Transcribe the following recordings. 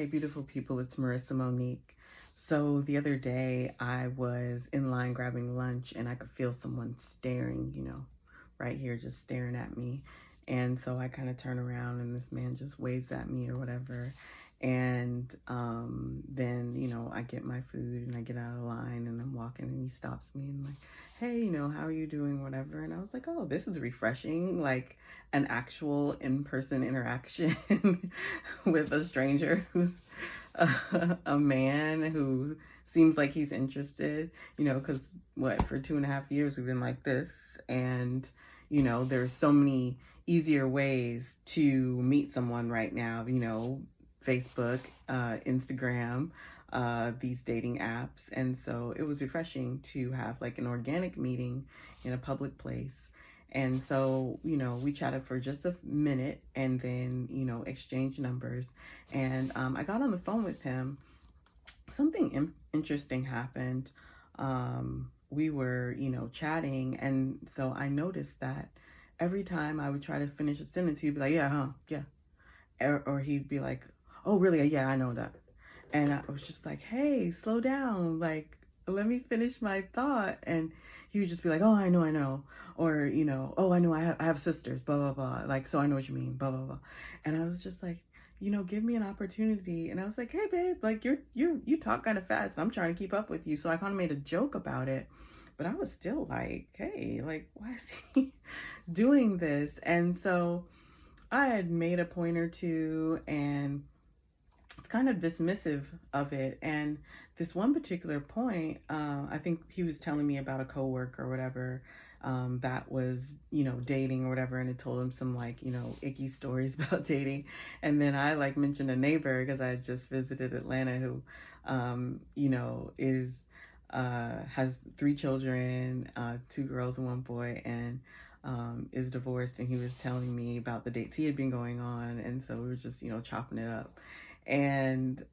Hey, beautiful people, it's Marissa Monique. So the other day I was in line grabbing lunch and I could feel someone staring, right here, just staring at me. And so I kind of turn around and this man just waves at me or whatever. And then, I get my food and I get out of line and I'm walking and he stops me and like, hey, how are you doing, whatever. And I was like, oh, this is refreshing, like an actual in-person interaction with a stranger who's a man who seems like he's interested, because for 2.5 years we've been like this. And, there's so many easier ways to meet someone right now, Facebook, Instagram, these dating apps. And so it was refreshing to have like an organic meeting in a public place. And so, we chatted for just a minute and then, exchanged numbers. And I got on the phone with him. Something interesting happened. We were, chatting. And so I noticed that every time I would try to finish a sentence, he'd be like, yeah, huh, yeah. Or he'd be like, oh, really? Yeah, I know that. And I was just like, hey, slow down. Like, let me finish my thought. And he would just be like, oh, I know. Or, oh, I know, I have sisters, blah, blah, blah. Like, so I know what you mean, blah, blah, blah. And I was just like, give me an opportunity. And I was like, hey, babe, like you talk kind of fast. I'm trying to keep up with you. So I kind of made a joke about it. But I was still like, hey, like, why is he doing this? And so I had made a point or two and it's kind of dismissive of it. And this one particular point, I think he was telling me about a coworker or whatever, that was, dating or whatever. And it told him some like, icky stories about dating. And then I like mentioned a neighbor because I had just visited Atlanta who, has 3 children, 2 girls and 1 boy, and is divorced. And he was telling me about the dates he had been going on. And so we were just, chopping it up. And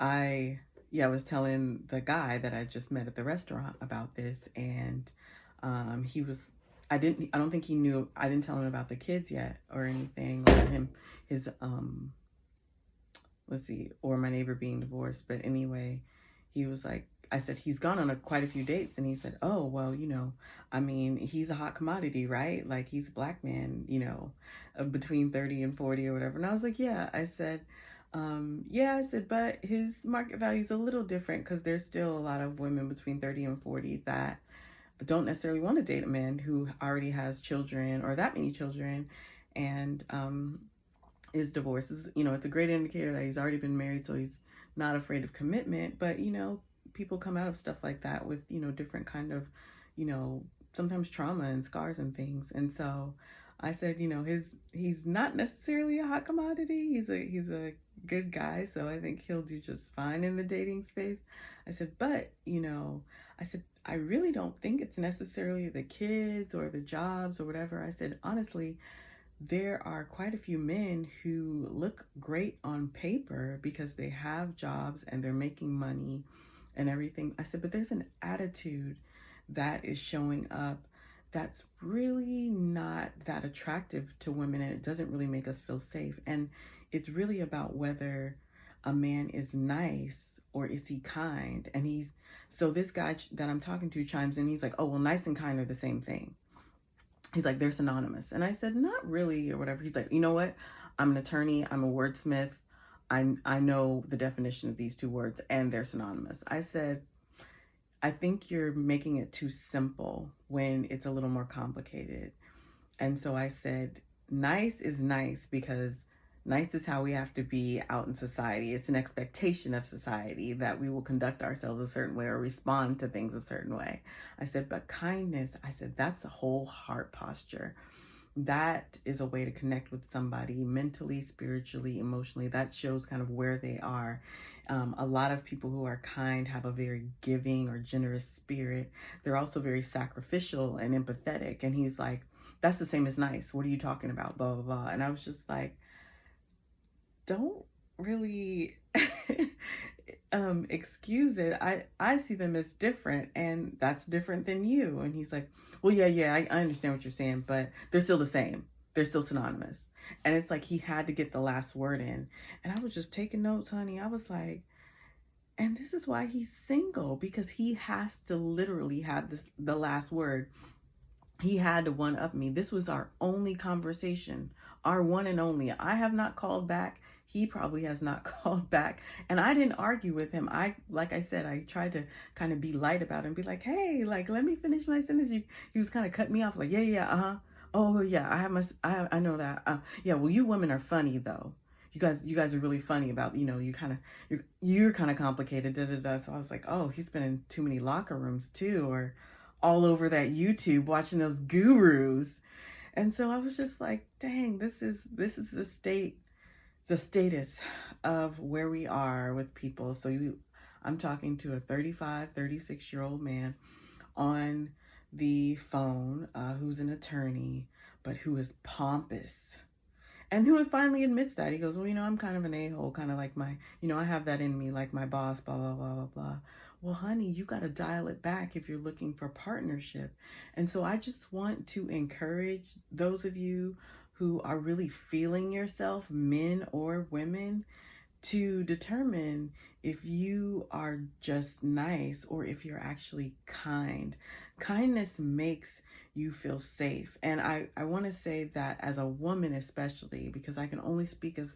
I was telling the guy that I just met at the restaurant about this. And he was, I don't think he knew, I didn't tell him about the kids yet or anything, or or my neighbor being divorced. But anyway, he was like, I said, he's gone on quite a few dates. And he said, oh, well, I mean, he's a hot commodity, right? Like he's a black man, between 30 and 40 or whatever. And I was like, yeah, I said, but his market value is a little different because there's still a lot of women between 30 and 40 that don't necessarily want to date a man who already has children or that many children and is divorced. It's a great indicator that he's already been married, so he's not afraid of commitment. But, people come out of stuff like that with, different kind of, sometimes trauma and scars and things. And so I said, he's not necessarily a hot commodity. He's a good guy. So I think he'll do just fine in the dating space. I said, but, I really don't think it's necessarily the kids or the jobs or whatever. I said, honestly, there are quite a few men who look great on paper because they have jobs and they're making money and everything. I said, but there's an attitude that is showing up that's really not that attractive to women, and it doesn't really make us feel safe. And it's really about whether a man is nice or is he kind. And so this guy that I'm talking to chimes in, he's like, oh, well, nice and kind are the same thing. He's like, they're synonymous. And I said, not really, or whatever. He's like, you know what? I'm an attorney. I'm a wordsmith. I know the definition of these 2 words and they're synonymous. I said, I think you're making it too simple when it's a little more complicated. And so I said, nice is nice because nice is how we have to be out in society. It's an expectation of society that we will conduct ourselves a certain way or respond to things a certain way. I said, but kindness, I said, that's a whole heart posture. That is a way to connect with somebody mentally, spiritually, emotionally. That shows kind of where they are. A lot of people who are kind have a very giving or generous spirit. They're also very sacrificial and empathetic. And he's like, that's the same as nice. What are you talking about? Blah, blah, blah. And I was just like, don't really excuse it. I see them as different, and that's different than you. And he's like, well, yeah, I understand what you're saying, but they're still the same. They're still synonymous. And it's like he had to get the last word in. And I was just taking notes, honey. I was like, and this is why he's single, because he has to literally have the last word. He had to one up me. This was our only conversation, our one and only. I have not called back. He probably has not called back. And I didn't argue with him. Like I said, I tried to kind of be light about it and be like, hey, like, let me finish my sentence. He was kind of cutting me off like, yeah, uh-huh. Oh yeah, I know that. Yeah, well, you women are funny though. You guys are really funny about, you're kind of complicated, da da da. So I was like, oh, he's been in too many locker rooms too, or all over that YouTube watching those gurus. And so I was just like, dang, this is the status of where we are with people. So I'm talking to a 35, 36-year-old man on the phone who's an attorney, but who is pompous. And who finally admits that. He goes, well, I'm kind of an a-hole, kind of like I have that in me, like my boss, blah, blah, blah, blah, blah. Well, honey, you got to dial it back if you're looking for partnership. And so I just want to encourage those of you who are really feeling yourself, men or women, to determine if you are just nice or if you're actually kind. Kindness makes you feel safe. And I want to say that as a woman, especially, because I can only speak as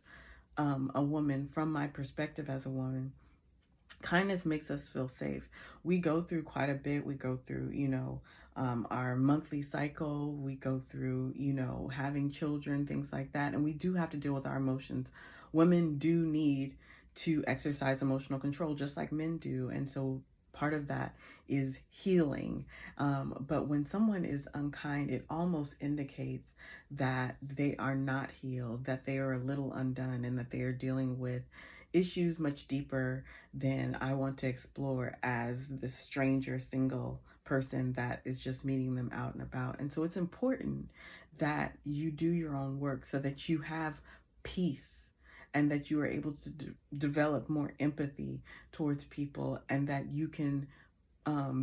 a woman from my perspective as a woman. Kindness makes us feel safe. We go through quite a bit. We go through, our monthly cycle. We go through, having children, things like that. And we do have to deal with our emotions. Women do need to exercise emotional control just like men do. And so part of that is healing. But when someone is unkind, it almost indicates that they are not healed, that they are a little undone, and that they are dealing with issues much deeper than I want to explore as the stranger single person that is just meeting them out and about. And so it's important that you do your own work so that you have peace and that you are able to develop more empathy towards people, and that you can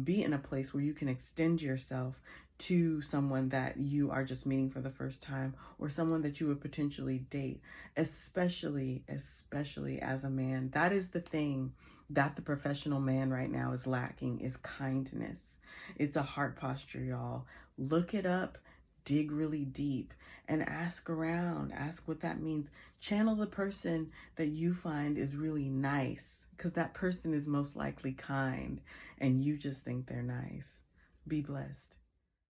be in a place where you can extend yourself to someone that you are just meeting for the first time, or someone that you would potentially date, especially as a man. That is the thing that the professional man right now is lacking, is kindness. It's a heart posture, y'all. Look it up, dig really deep, and ask around. Ask what that means. Channel the person that you find is really nice, because that person is most likely kind and you just think they're nice. Be blessed.